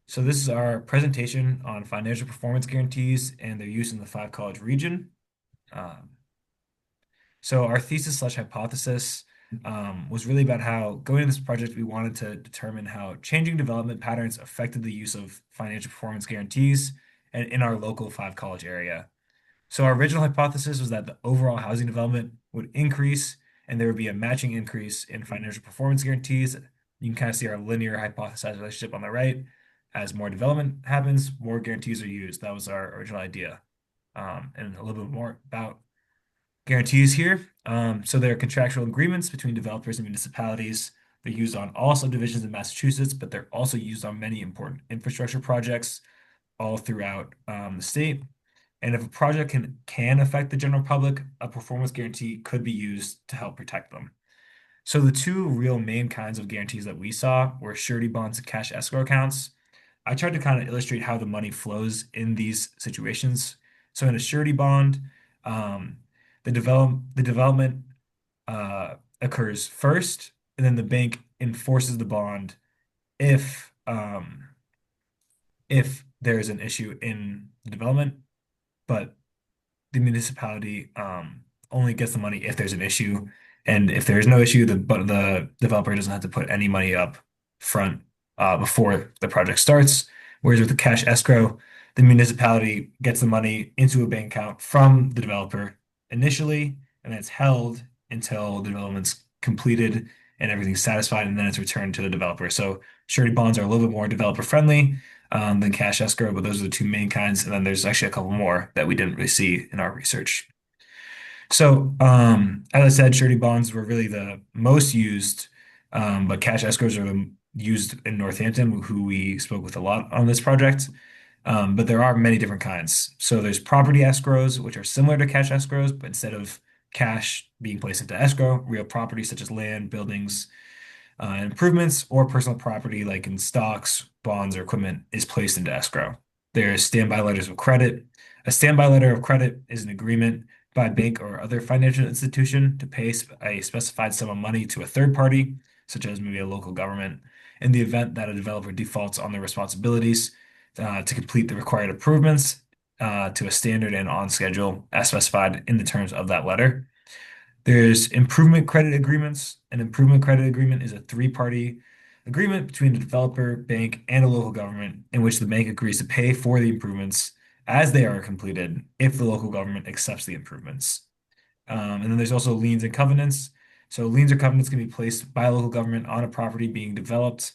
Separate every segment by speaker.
Speaker 1: So this is our presentation on financial performance guarantees and their use in the five college region. Um, so our thesis slash hypothesis was really about how going into this project, we wanted to determine how changing development patterns affected the use of financial performance guarantees and in our local five college area. So our original hypothesis was that the overall housing development would increase and there would be a matching increase in financial performance guarantees. You can kind of see our linear hypothesized relationship on the right. As more development happens, more guarantees are used. That was our original idea. And a little bit more about guarantees here. So there are contractual agreements between developers and municipalities. They're used on all subdivisions in Massachusetts, but they're also used on many important infrastructure projects all throughout the state. And if a project can affect the general public, a performance guarantee could be used to help protect them. So the two real main kinds of guarantees that we saw were surety bonds and cash escrow accounts. I tried to kind of illustrate how the money flows in these situations. So in a surety bond, um, the development occurs first, and then the bank enforces the bond if if there is an issue in the development, but the municipality only gets the money if there's an issue. And if there's no issue, but the developer doesn't have to put any money up front before the project starts. Whereas with the cash escrow, the municipality gets the money into a bank account from the developer initially, and it's held until the development's completed and everything's satisfied, and then it's returned to the developer. So surety bonds are a little bit more developer friendly than cash escrow, but those are the two main kinds. And then there's actually a couple more that we didn't really see in our research. So, as I said, surety bonds were really the most used, but cash escrows are used in Northampton, who we spoke with a lot on this project. But there are many different kinds. So there's property escrows, which are similar to cash escrows, but instead of cash being placed into escrow, real property such as land, buildings, improvements or personal property like in stocks, bonds, or equipment is placed into escrow. There's standby letters of credit. A standby letter of credit is an agreement by a bank or other financial institution to pay a specified sum of money to a third party, such as maybe a local government, in the event that a developer defaults on their responsibilities to complete the required improvements to a standard and on schedule as specified in the terms of that letter. There's improvement credit agreements. An improvement credit agreement is a three-party agreement between the developer, bank, and a local government in which the bank agrees to pay for the improvements as they are completed if the local government accepts the improvements. And then there's also liens and covenants. So liens or covenants can be placed by a local government on a property being developed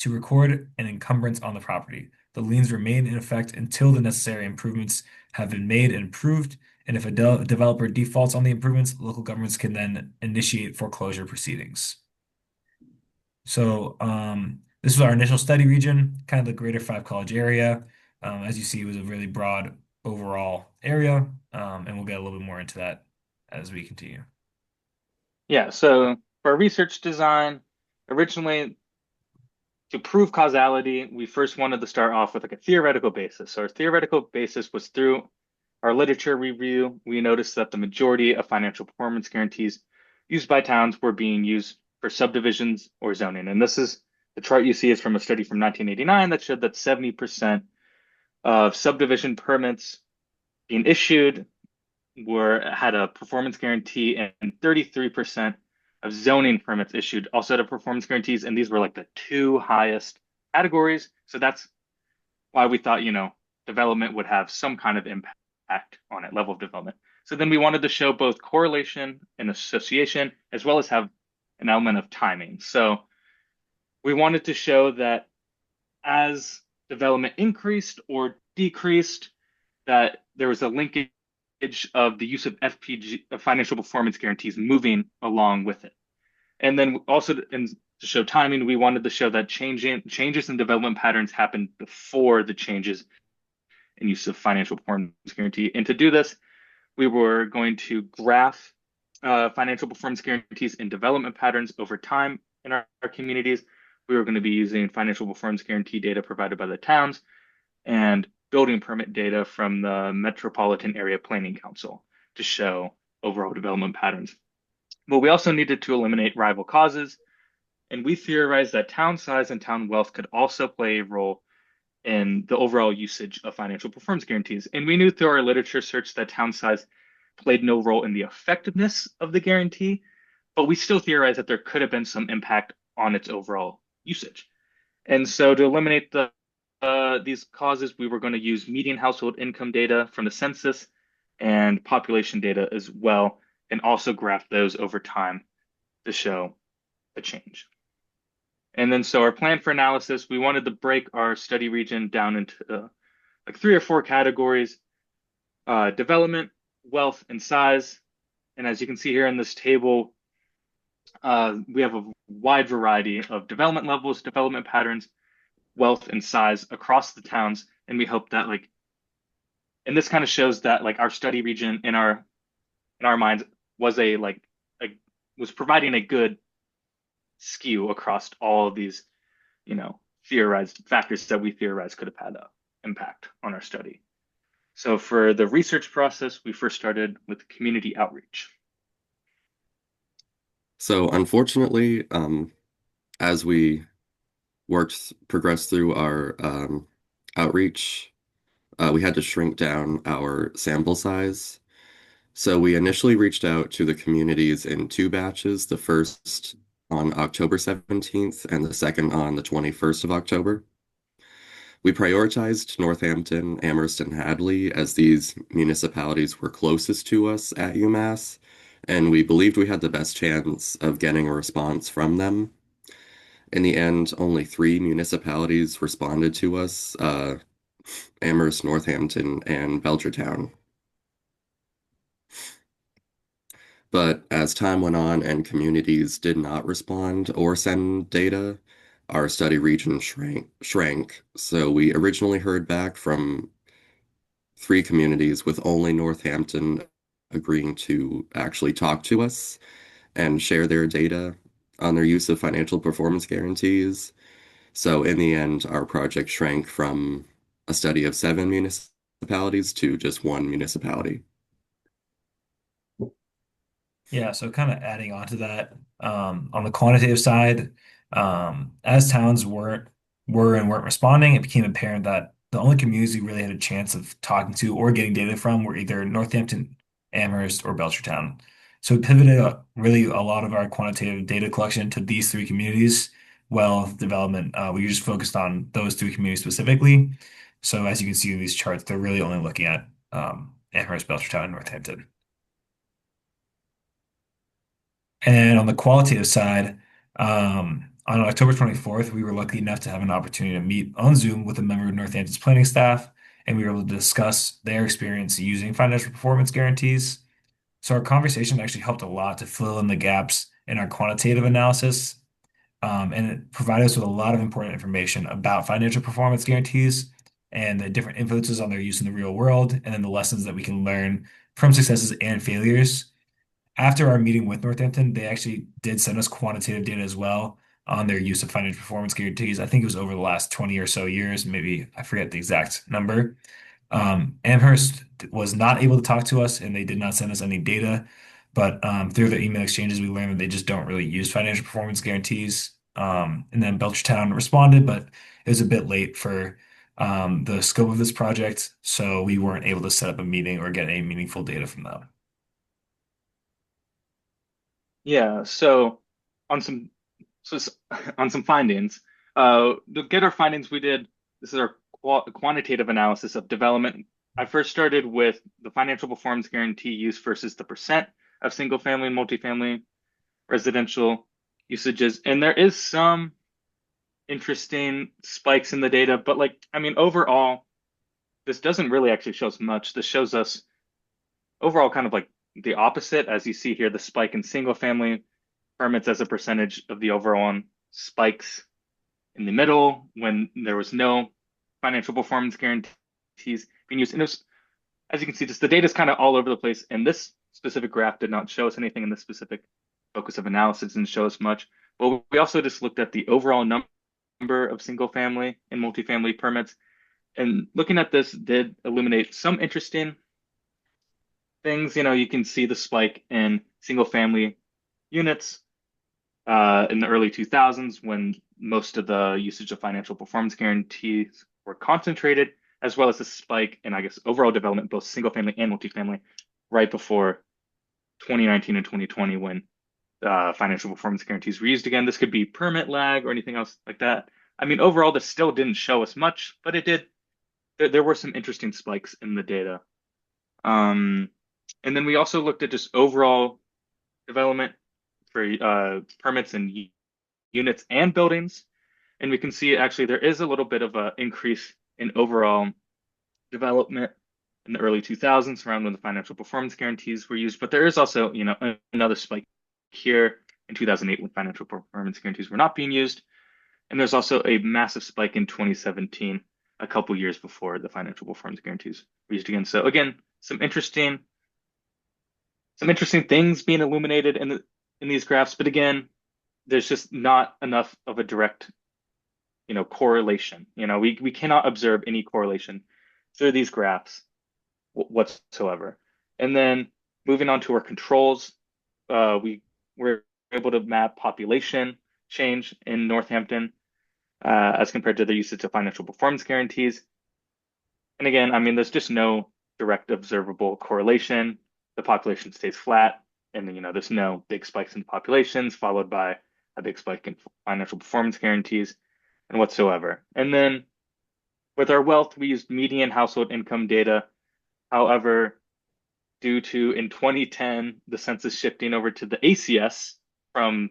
Speaker 1: to record an encumbrance on the property. The liens remain in effect until the necessary improvements have been made and approved. And if a developer defaults on the improvements, local governments can then initiate foreclosure proceedings. So this was our initial study region, kind of the greater five college area. As you see, it was a really broad overall area, and we'll get a little bit more into that as we continue.
Speaker 2: Yeah, so for our research design, originally to prove causality, we first wanted to start off with like a theoretical basis. So our theoretical basis was through our literature review, we noticed that the majority of financial performance guarantees used by towns were being used for subdivisions or zoning. And this is the chart you see is from a study from 1989 that showed that 70% of subdivision permits being issued were had a performance guarantee, and 33% of zoning permits issued also had a performance guarantees, and these were like the two highest categories. So that's why we thought, development would have some kind of impact on it, level of development. So then we wanted to show both correlation and association, as well as have an element of timing. So we wanted to show that as development increased or decreased, that there was a linkage of the use of FPG, of financial performance guarantees, moving along with it. And then also to show timing, we wanted to show that changes in development patterns happened before the changes in use of financial performance guarantee. And to do this, we were going to graph financial performance guarantees in development patterns over time in our communities. We were going to be using financial performance guarantee data provided by the towns and building permit data from the Metropolitan Area Planning Council to show overall development patterns. But we also needed to eliminate rival causes, and we theorized that town size and town wealth could also play a role in the overall usage of financial performance guarantees. And we knew through our literature search that town size played no role in the effectiveness of the guarantee, but we still theorized that there could have been some impact on its overall usage. And so to eliminate these causes, we were going to use median household income data from the census and population data as well, and also graph those over time to show a change. And then so our plan for analysis, we wanted to break our study region down into like three or four categories: development, wealth, and size. And as you can see here in this table, we have a wide variety of development levels, development patterns, wealth, and size across the towns. And we hope that and this kind of shows that like our study region in our minds was a was providing a good skew across all of these, theorized factors that we theorized could have had an impact on our study. So for the research process, we first started with community outreach.
Speaker 3: So unfortunately, as we progressed through our outreach, we had to shrink down our sample size. So we initially reached out to the communities in two batches, the first on October 17th and the second on the 21st of October. We prioritized Northampton, Amherst, and Hadley as these municipalities were closest to us at UMass, and we believed we had the best chance of getting a response from them. In the end, only three municipalities responded to us, Amherst, Northampton, and Belchertown. But as time went on and communities did not respond or send data, our study region shrank. So we originally heard back from three communities, with only Northampton agreeing to actually talk to us and share their data on their use of financial performance guarantees. So in the end, our project shrank from a study of seven municipalities to just one municipality.
Speaker 1: Yeah, so kind of adding on to that, on the quantitative side, as towns were and weren't responding, it became apparent that the only communities we really had a chance of talking to or getting data from were either Northampton, Amherst, or Belchertown. So we pivoted really a lot of our quantitative data collection to these three communities. Wealth, development, we just focused on those three communities specifically. So as you can see in these charts, they're really only looking at Amherst, Belchertown, and Northampton. And on the qualitative side, on October 24th, we were lucky enough to have an opportunity to meet on Zoom with a member of Northampton's planning staff, and we were able to discuss their experience using financial performance guarantees. So our conversation actually helped a lot to fill in the gaps in our quantitative analysis, and it provided us with a lot of important information about financial performance guarantees and the different influences on their use in the real world, and then the lessons that we can learn from successes and failures. After our meeting with Northampton, they actually did send us quantitative data as well on their use of financial performance guarantees. I think it was over the last 20 or so years, maybe I forget the exact number. Amherst was not able to talk to us and they did not send us any data. But through the email exchanges, we learned that they just don't really use financial performance guarantees. And then Belchertown responded, but it was a bit late for the scope of this project. So we weren't able to set up a meeting or get any meaningful data from them.
Speaker 2: Yeah, on some so s- on some findings, to get our findings, we did this is our quantitative analysis of development. I first started with the financial performance guarantee use versus the percent of single family and multifamily residential usages, and there is some interesting spikes in the data, but I mean, overall, this doesn't really actually show us much. This shows us overall kind of like the opposite, as you see here, the spike in single family permits as a percentage of the overall one spikes in the middle when there was no financial performance guarantees being used. And it was, as you can see, just the data is kind of all over the place. And this specific graph did not show us anything in this specific focus of analysis, didn't show us much. But we also just looked at the overall number of single family and multifamily permits. And looking at this did illuminate some interesting things. You can see the spike in single family units in the early 2000s when most of the usage of financial performance guarantees were concentrated, as well as a spike in, I guess, overall development, both single family and multifamily, right before 2019 and 2020 when financial performance guarantees were used again. This could be permit lag or anything else like that. I mean, overall, this still didn't show us much, but it did. There were some interesting spikes in the data. Um, and then we also looked at just overall development for permits and units and buildings. And we can see actually there is a little bit of an increase in overall development in the early 2000s, around when the financial performance guarantees were used. But there is also, another spike here in 2008 when financial performance guarantees were not being used. And there's also a massive spike in 2017, a couple years before the financial performance guarantees were used again. So again, some interesting things being illuminated in these graphs. But again, there's just not enough of a direct, correlation. We cannot observe any correlation through these graphs whatsoever. And then moving on to our controls, we were able to map population change in Northampton as compared to the usage of financial performance guarantees. And again, I mean, there's just no direct observable correlation. The population stays flat, and then, there's no big spikes in the populations followed by a big spike in financial performance guarantees and whatsoever. And then with our wealth, we used median household income data. However, due to in 2010, the census shifting over to the ACS from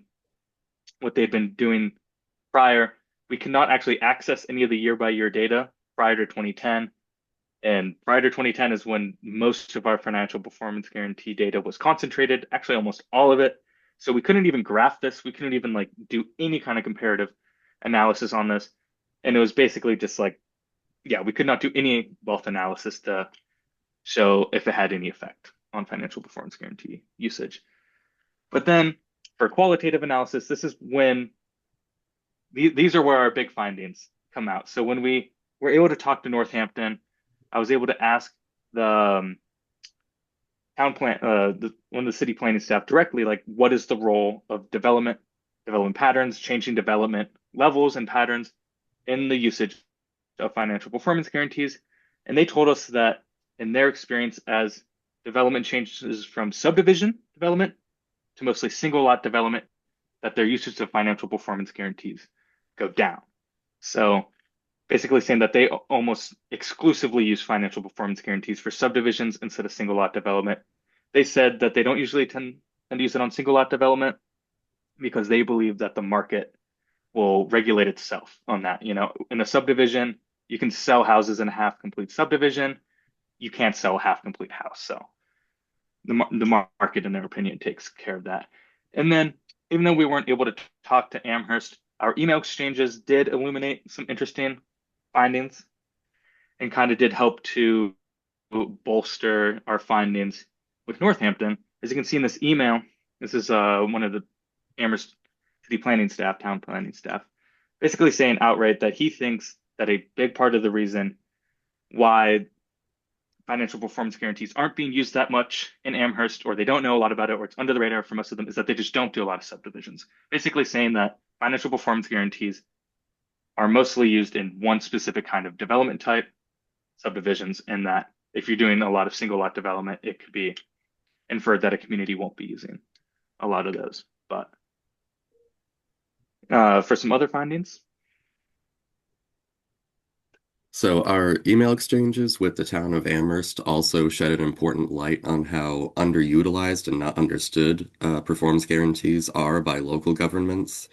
Speaker 2: what they'd been doing prior, we cannot actually access any of the year by year data prior to 2010. And prior to 2010 is when most of our financial performance guarantee data was concentrated, actually almost all of it. So we couldn't even graph this. We couldn't even do any kind of comparative analysis on this. And it was basically just yeah, we could not do any wealth analysis to show if it had any effect on financial performance guarantee usage. But then for qualitative analysis, this is when these are where our big findings come out. So when we were able to talk to Northampton, I was able to ask the one of the city planning staff directly, what is the role of development patterns, changing development levels and patterns in the usage of financial performance guarantees. And they told us that in their experience, as development changes from subdivision development to mostly single lot development, that their usage of financial performance guarantees go down. So basically saying that they almost exclusively use financial performance guarantees for subdivisions instead of single lot development. They said that they don't usually tend to use it on single lot development because they believe that the market will regulate itself on that. In a subdivision, you can sell houses in a half complete subdivision. You can't sell a half complete house. So the market, in their opinion, takes care of that. And then, even though we weren't able to talk to Amherst, our email exchanges did illuminate some interesting findings and kind of did help to bolster our findings with Northampton. As you can see in this email, this is one of the Amherst city planning staff, town planning staff, basically saying outright that he thinks that a big part of the reason why financial performance guarantees aren't being used that much in Amherst, or they don't know a lot about it, or it's under the radar for most of them, is that they just don't do a lot of subdivisions. Basically saying that financial performance guarantees are mostly used in one specific kind of development type, subdivisions, and that if you're doing a lot of single lot development, it could be inferred that a community won't be using a lot of those. But for some other findings,
Speaker 3: So our email exchanges with the town of Amherst also shed an important light on how underutilized and not understood performance guarantees are by local governments.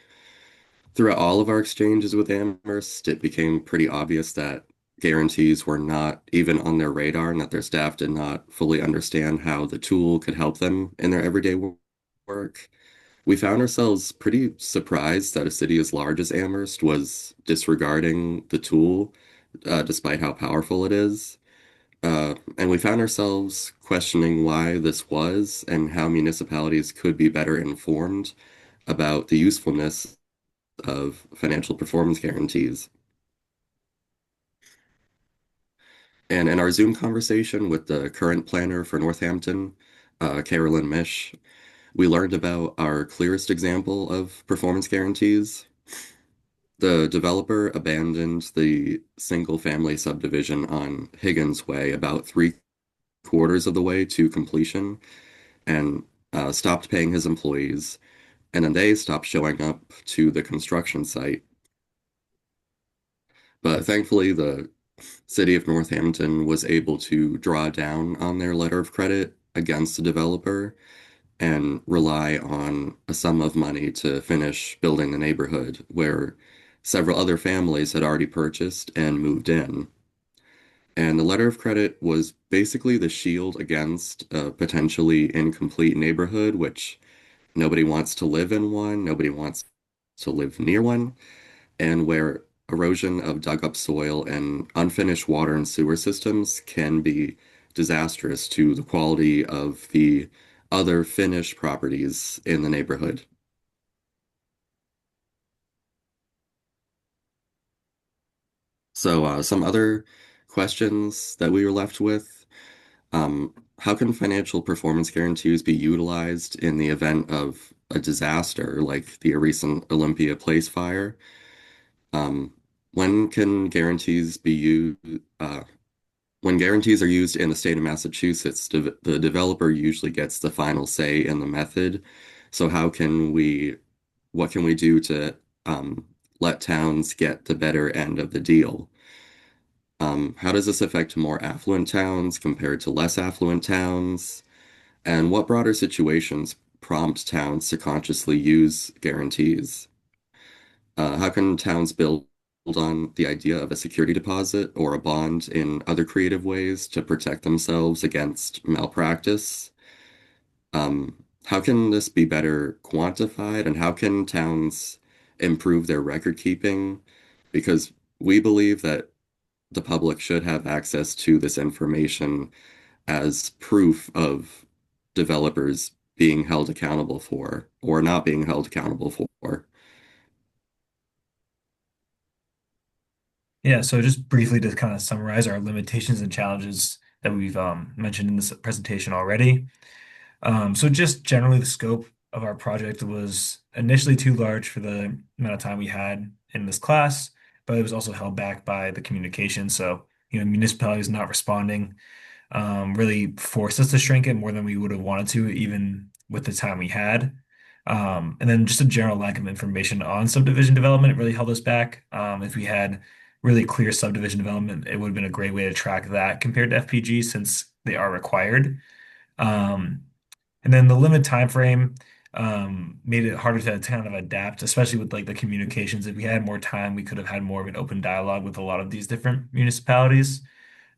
Speaker 3: Throughout all of our exchanges with Amherst, it became pretty obvious that guarantees were not even on their radar and that their staff did not fully understand how the tool could help them in their everyday work. We found ourselves pretty surprised that a city as large as Amherst was disregarding the tool, despite how powerful it is. And we found ourselves questioning why this was and how municipalities could be better informed about the usefulness of financial performance guarantees. And in our Zoom conversation with the current planner for Northampton, Carolyn Mish, we learned about our clearest example of performance guarantees. The developer abandoned the single-family subdivision on Higgins Way about three-quarters of the way to completion and stopped paying his employees, and then they stopped showing up to the construction site. But thankfully, the city of Northampton was able to draw down on their letter of credit against the developer and rely on a sum of money to finish building the neighborhood where several other families had already purchased and moved in. And the letter of credit was basically the shield against a potentially incomplete neighborhood, which nobody wants to live in one, nobody wants to live near one, and where erosion of dug up soil and unfinished water and sewer systems can be disastrous to the quality of the other finished properties in the neighborhood. So, some other questions that we were left with. How can financial performance guarantees be utilized in the event of a disaster like the recent Olympia Place fire? Um, when can guarantees be used? When guarantees are used in the state of Massachusetts, the developer usually gets the final say in the method. So what can we do to um, let towns get the better end of the deal? How does this affect more affluent towns compared to less affluent towns? And what broader situations prompt towns to consciously use guarantees? How can towns build on the idea of a security deposit or a bond in other creative ways to protect themselves against malpractice? How can this be better quantified, and how can towns improve their record keeping? Because we believe that the public should have access to this information as proof of developers being held accountable for or not being held accountable for.
Speaker 1: Yeah, so just briefly to kind of summarize our limitations and challenges that we've mentioned in this presentation already. So just generally the scope of our project was initially too large for the amount of time we had in this class, but it was also held back by the communication. So, municipalities not responding really forced us to shrink it more than we would have wanted to, even with the time we had. And then just a general lack of information on subdivision development really held us back. If we had really clear subdivision development, it would have been a great way to track that compared to FPG since they are required. Um, and then the limited time frame made it harder to kind of adapt, especially with like the communications. If we had more time, we could have had more of an open dialogue with a lot of these different municipalities.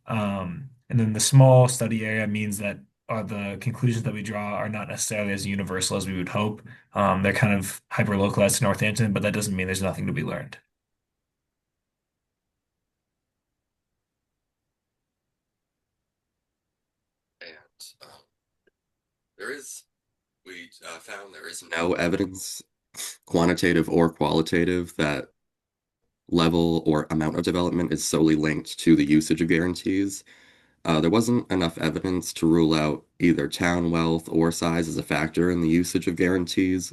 Speaker 1: And then the small study area means that the conclusions that we draw are not necessarily as universal as we would hope. They're kind of hyper localized to Northampton, but that doesn't mean there's nothing to be learned.
Speaker 3: And there is, we found there is no evidence, quantitative or qualitative, that level or amount of development is solely linked to the usage of guarantees. There wasn't enough evidence to rule out either town wealth or size as a factor in the usage of guarantees,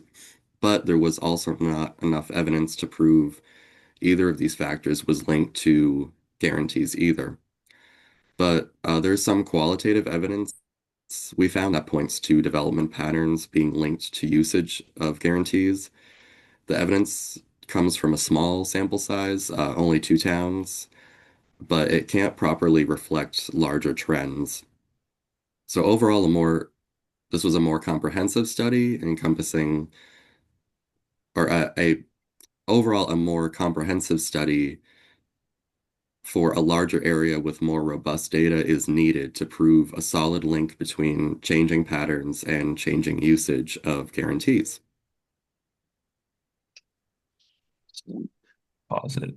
Speaker 3: but there was also not enough evidence to prove either of these factors was linked to guarantees either. But there's some qualitative evidence we found that points to development patterns being linked to usage of guarantees. The evidence comes from a small sample size, only two towns, but it can't properly reflect larger trends. So overall, this was a more comprehensive study encompassing, or overall a more comprehensive study for a larger area with more robust data is needed to prove a solid link between changing patterns and changing usage of guarantees.
Speaker 1: Pause it.